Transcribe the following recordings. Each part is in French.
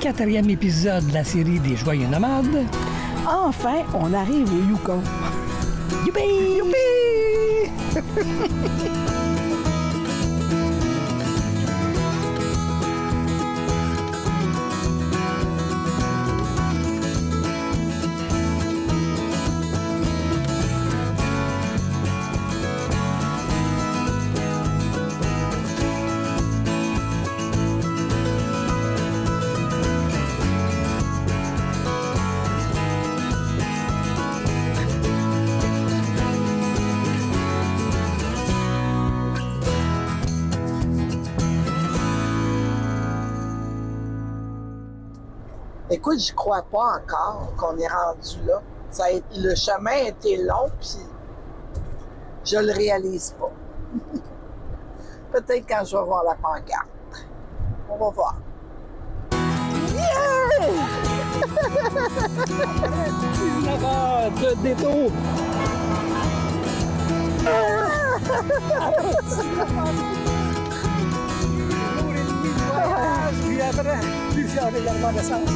4e épisode de la série des Joyeux Nomades. Enfin, on arrive au Yukon. Youpi! Youpi! Écoute, je crois pas encore qu'on est rendu là. Le chemin a été long, puis je le réalise pas. Peut-être quand je vais voir la pancarte. On va voir. Yeah! 19 heures de détour. Puis après, plusieurs regards d'essence.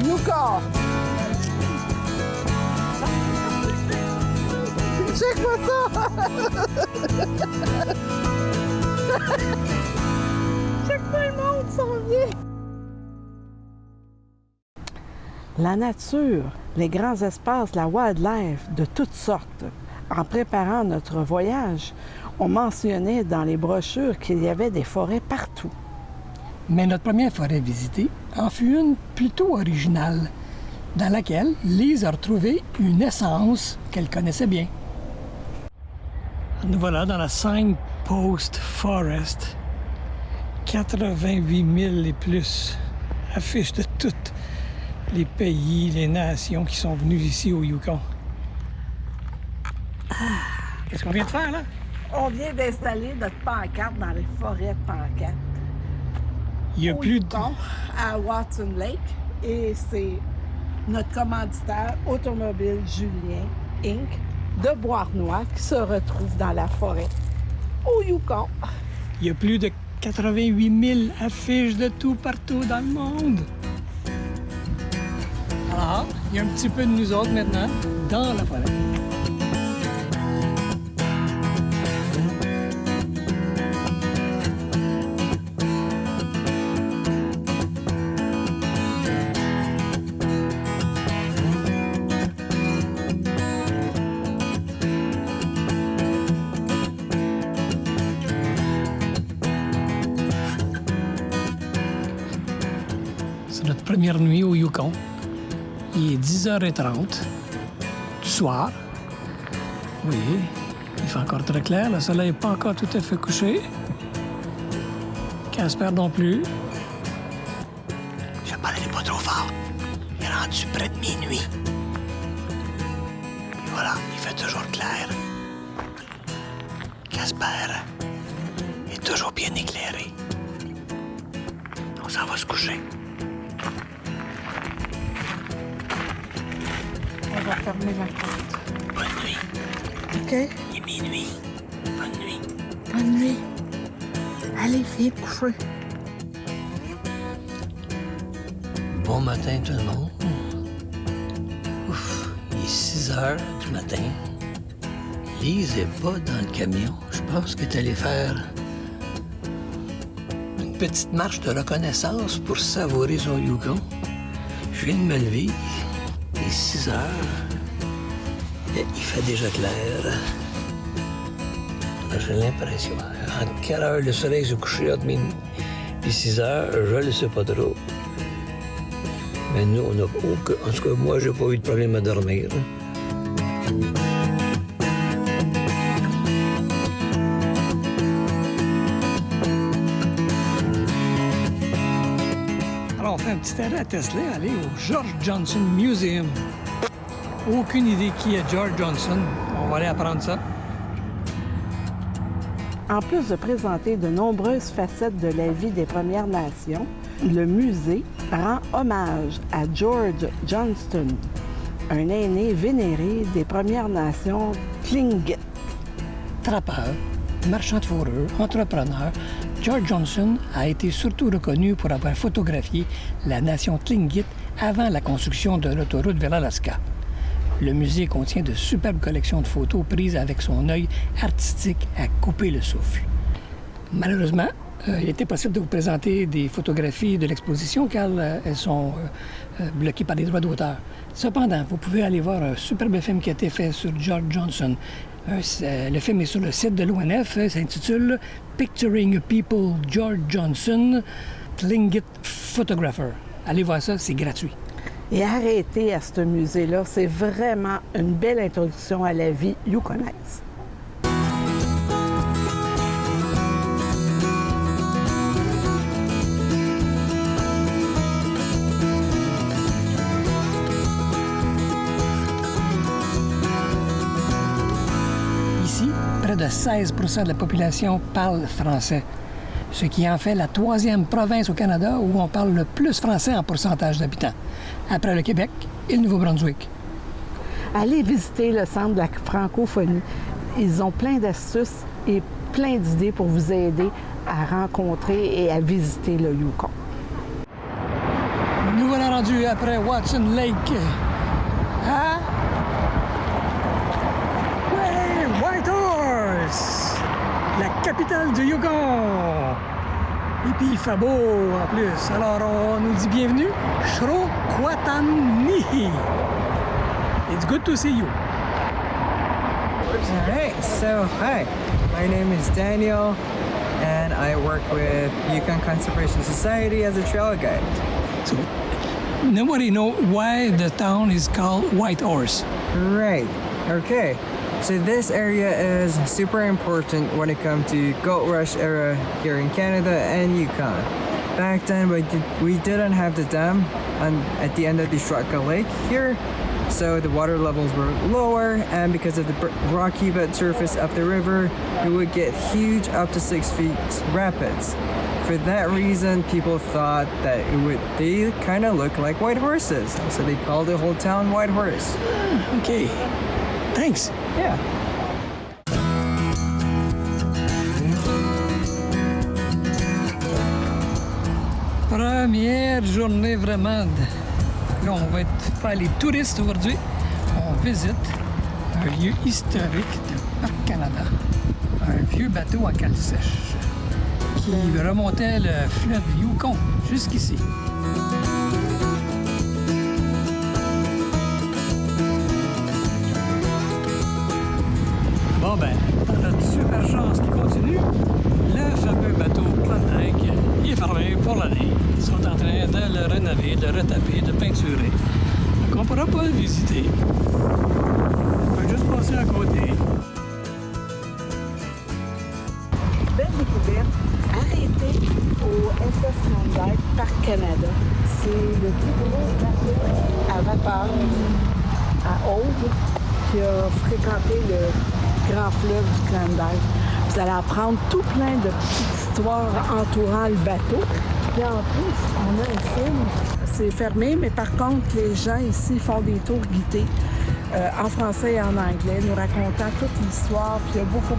Yukon! Check-moi ça! Check-moi le monde, ça revient! La nature, les grands espaces, la wildlife de toutes sortes. En préparant notre voyage, on mentionnait dans les brochures qu'il y avait des forêts partout. Mais notre première forêt visitée en fut une plutôt originale, dans laquelle Lise a retrouvé une essence qu'elle connaissait bien. Nous voilà dans la Signpost Forest. 88 000 et plus affiches de tous les pays, les nations qui sont venus ici au Yukon. Qu'est-ce qu'on vient de faire, là? On vient d'installer notre pancarte dans les forêts de pancartes. Il y a au plus de... Yukon, à Watson Lake, et c'est notre commanditaire Automobile Julien Inc. de Beauharnois qui se retrouve dans la forêt au Yukon. Il y a plus de 88 000 affiches de tout partout dans le monde. Alors, il y a un petit peu de nous autres maintenant dans la forêt. C'est notre première nuit au Yukon. Il est 10h30 du soir. Oui, il fait encore très clair. Le soleil n'est pas encore tout à fait couché. Casper non plus. Je parlerai pas trop fort. Il est rendu près de minuit. Et voilà, il fait toujours clair. Casper est toujours bien éclairé. On s'en va se coucher. On va fermer la porte. Bonne nuit. OK? Il est minuit. Bonne nuit. Bonne nuit. Allez, viens te coucher. Bon matin tout le monde. Ouf, il est 6 heures du matin. Lise n'est pas dans le camion. Je pense qu'elle est allée faire une petite marche de reconnaissance pour savourer son Yukon. Je viens de me lever. Il est 6 heures. Et il fait déjà clair. J'ai l'impression. En quelle heure le soleil se couche entre minuit et 6 heures, je ne le sais pas trop. Mais nous, on n'a aucun... En tout cas, moi, j'ai pas eu de problème à dormir. Alors, on fait un petit arrêt à Tesla, aller au George Johnson Museum. Aucune idée qui est George Johnson. On va aller apprendre ça. En plus de présenter de nombreuses facettes de la vie des Premières Nations, le musée rend hommage à George Johnston, un aîné vénéré des Premières Nations Tlingit. Trappeur, marchand de fourrure, entrepreneur, George Johnson a été surtout reconnu pour avoir photographié la nation Tlingit avant la construction de l'autoroute vers l'Alaska. Le musée contient de superbes collections de photos prises avec son œil artistique à couper le souffle. Malheureusement, il était possible de vous présenter des photographies de l'exposition car elles sont bloquées par des droits d'auteur. Cependant, vous pouvez aller voir un superbe film qui a été fait sur George Johnson. Le film est sur le site de l'ONF, s'intitule « Picturing a People George Johnson, Tlingit Photographer ». Allez voir ça, c'est gratuit. Et arrêter à ce musée-là, c'est vraiment une belle introduction à la vie yukonaise. Près de 16 % de la population parle français, ce qui en fait la 3e province au Canada où on parle le plus français en pourcentage d'habitants, après le Québec et le Nouveau-Brunswick. Allez visiter le centre de la francophonie. Ils ont plein d'astuces et plein d'idées pour vous aider à rencontrer et à visiter le Yukon. Nous voilà rendus après Watson Lake. Hein? La capitale du Yukon. Et puis il fait beau en plus. Alors on nous dit bienvenue, Shroquatani. It's good to see you. All right, so hi, my name is Daniel and I work with Yukon Conservation Society as a trail guide. So, nobody knows why the town is called Whitehorse. Right, okay. So this area is super important when it comes to gold rush era here in Canada and Yukon. Back then, we didn't have the dam at the end of the Shrotka Lake here, so the water levels were lower, and because of the rocky bed surface of the river, you would get huge, up to 6 feet rapids. For that reason, people thought that they kind of look like white horses, so they called the whole town Whitehorse. Okay, thanks. Yeah. Première journée vraiment. Là, on va faire les touristes aujourd'hui. On visite un lieu historique de Parc Canada. Un vieux bateau en cale sèche qui remontait le fleuve Yukon jusqu'ici. Bon ben, dans notre super chance qui continue, le fameux bateau Klondike est fermé pour l'année. Ils sont en train de le rénover, de le retaper, de peinturer. Donc on ne pourra pas le visiter. On peut juste passer à côté. Belle découverte. Arrêtez au SS Klondike Parc Canada. C'est le plus gros bateau à vapeur à Aude qui a fréquenté le grand fleuve du Klondike. Vous allez apprendre tout plein de petites histoires entourant le bateau. Puis en plus, on a un film. C'est fermé, mais par contre, les gens ici font des tours guidés en français et en anglais, nous racontant toute l'histoire. Puis il y a beaucoup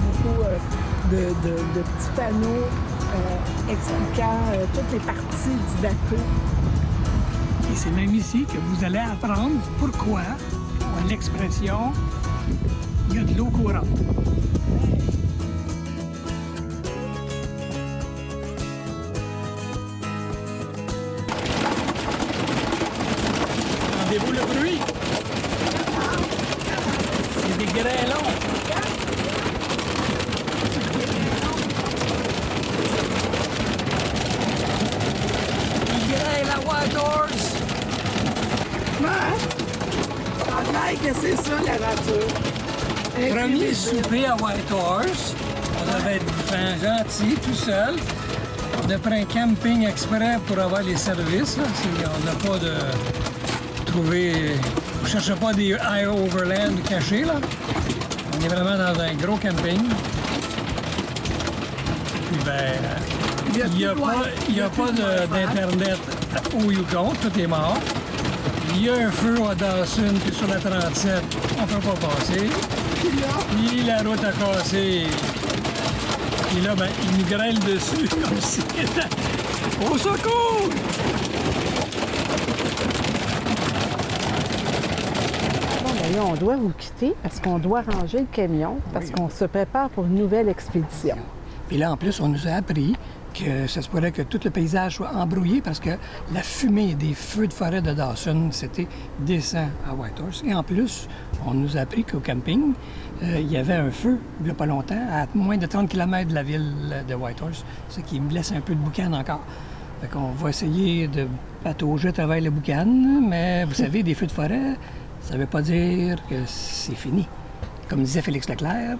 de petits panneaux expliquant toutes les parties du bateau. Et c'est même ici que vous allez apprendre pourquoi l'expression « il y a de l'eau courante ». Entendez-vous le bruit? C'est des grêlons. Ils grêlent à Whitehorse. Que c'est ça, la nature. Premier souper à Whitehorse. On devait être gentil, tout seul. On a pris un camping exprès pour avoir les services. Là. On n'a pas de trouver. On ne cherche pas des high overland cachés. Là. On est vraiment dans un gros camping. Puis ben, il n'y a pas d'Internet au Yukon, tout est mort. Il y a un feu à Dawson, puis sur la 37, on ne peut pas passer. Puis la route a cassé. Et là, ben, il nous grêle dessus comme si... Au secours! Bon, ben là, on doit vous quitter parce qu'on doit ranger le camion parce qu'on se prépare pour une nouvelle expédition. Puis là, en plus, on nous a appris que ça se pourrait que tout le paysage soit embrouillé parce que la fumée des feux de forêt de Dawson, c'était descend à Whitehorse. Et en plus, on nous a appris qu'au camping, il y avait un feu, il n'y a pas longtemps, à moins de 30 km de la ville de Whitehorse, ce qui me laisse un peu de boucan encore. Fait qu'on va essayer de patauger à travers le boucan, mais vous savez, des feux de forêt, ça ne veut pas dire que c'est fini. Comme disait Félix Leclerc,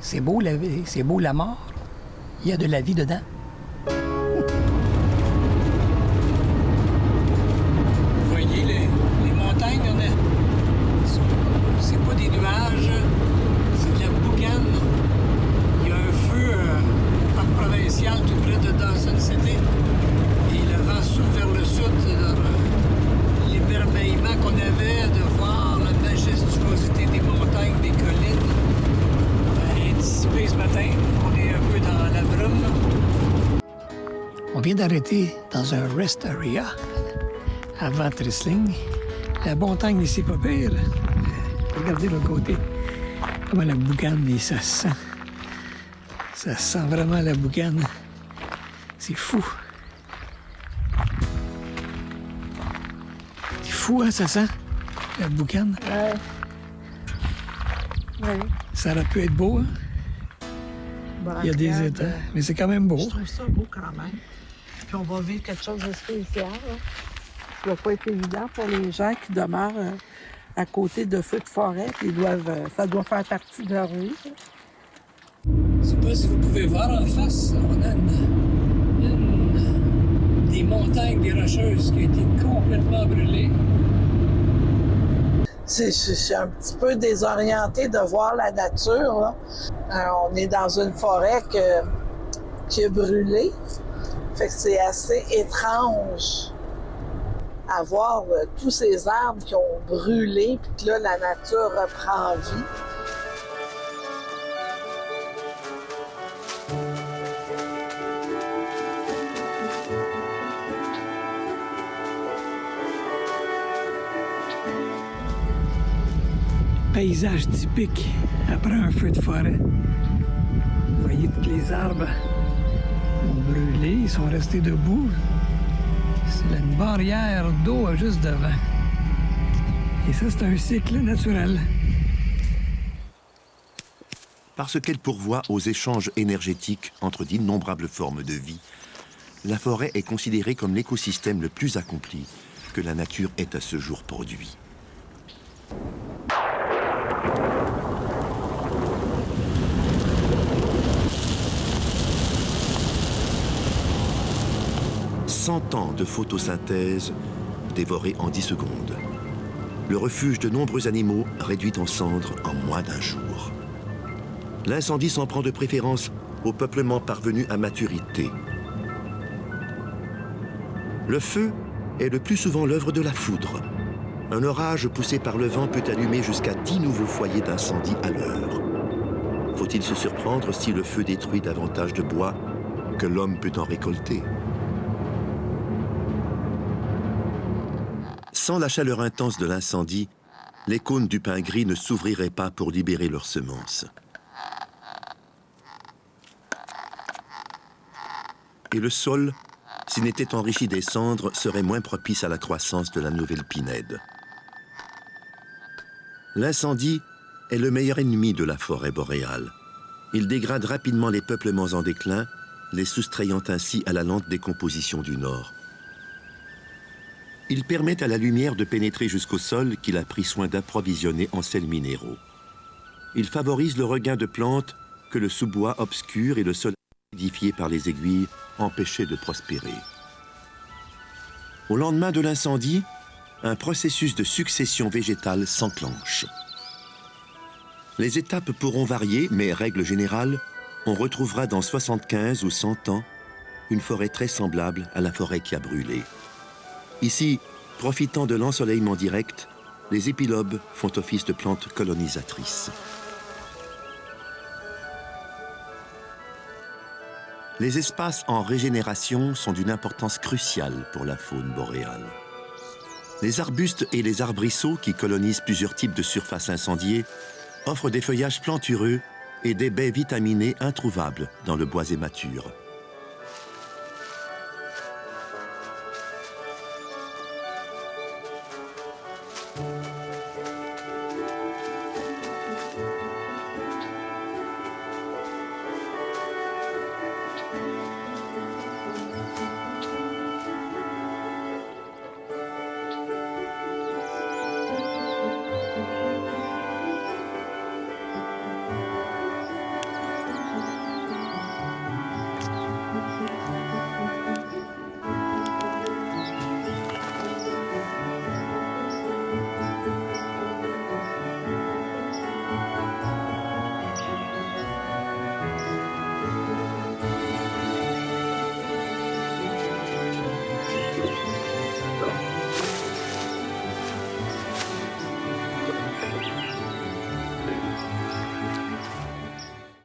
c'est beau la mort, il y a de la vie dedans. Vous voyez les montagnes, c'est pas des nuages, c'est de la boucane. Il y a un feu au parc provincial tout près de Dawson City. Et le vent souffle vers le sud. L'émerveillement qu'on avait de voir la majestuosité des montagnes, des collines, dissipé ce matin. On est un peu dans la brume. On vient d'arrêter dans un rest area avant Tristling. La montagne ici, pas pire. Regardez l'autre côté. Comment la boucane, et ça sent. Ça sent vraiment la boucane. C'est fou. C'est fou, hein, ça sent, la boucane. Ouais. Oui. Ça aurait pu être beau, hein? Il y a des états, mais c'est quand même beau. Je trouve ça beau quand même. Puis on va vivre quelque chose de spécial. Là. Ça ne va pas être évident pour les gens qui demeurent à côté de feux de forêt. Puis ça doit faire partie de leur vie. Je ne sais pas si vous pouvez voir en face, on a des montagnes, des rocheuses qui ont été complètement brûlées. Je suis un petit peu désorientée de voir la nature. Là. On est dans une forêt qui a brûlé. Fait que c'est assez étrange à voir tous ces arbres qui ont brûlé, puis que là, la nature reprend vie. Paysage typique après un feu de forêt. Vous voyez tous les arbres ont brûlé, ils sont restés debout. C'est une barrière d'eau juste devant. Et ça, c'est un cycle naturel. Parce qu'elle pourvoit aux échanges énergétiques entre d'innombrables formes de vie, la forêt est considérée comme l'écosystème le plus accompli que la nature ait à ce jour produit. « 100 ans de photosynthèse dévorés en 10 secondes. Le refuge de nombreux animaux réduit en cendres en moins d'un jour. L'incendie s'en prend de préférence au peuplement parvenu à maturité. Le feu est le plus souvent l'œuvre de la foudre. Un orage poussé par le vent peut allumer jusqu'à 10 nouveaux foyers d'incendie à l'heure. Faut-il se surprendre si le feu détruit davantage de bois que l'homme peut en récolter? Sans la chaleur intense de l'incendie, les cônes du pin gris ne s'ouvriraient pas pour libérer leurs semences. Et le sol, s'il n'était enrichi des cendres, serait moins propice à la croissance de la nouvelle pinède. L'incendie est le meilleur ennemi de la forêt boréale. Il dégrade rapidement les peuplements en déclin, les soustrayant ainsi à la lente décomposition du nord. Il permet à la lumière de pénétrer jusqu'au sol qu'il a pris soin d'approvisionner en sels minéraux. Il favorise le regain de plantes que le sous-bois obscur et le sol édifié par les aiguilles empêchaient de prospérer. Au lendemain de l'incendie, un processus de succession végétale s'enclenche. Les étapes pourront varier, mais règle générale, on retrouvera dans 75 ou 100 ans une forêt très semblable à la forêt qui a brûlé. Ici, profitant de l'ensoleillement direct, les épilobes font office de plantes colonisatrices. Les espaces en régénération sont d'une importance cruciale pour la faune boréale. Les arbustes et les arbrisseaux, qui colonisent plusieurs types de surfaces incendiées, offrent des feuillages plantureux et des baies vitaminées introuvables dans le boisé mature.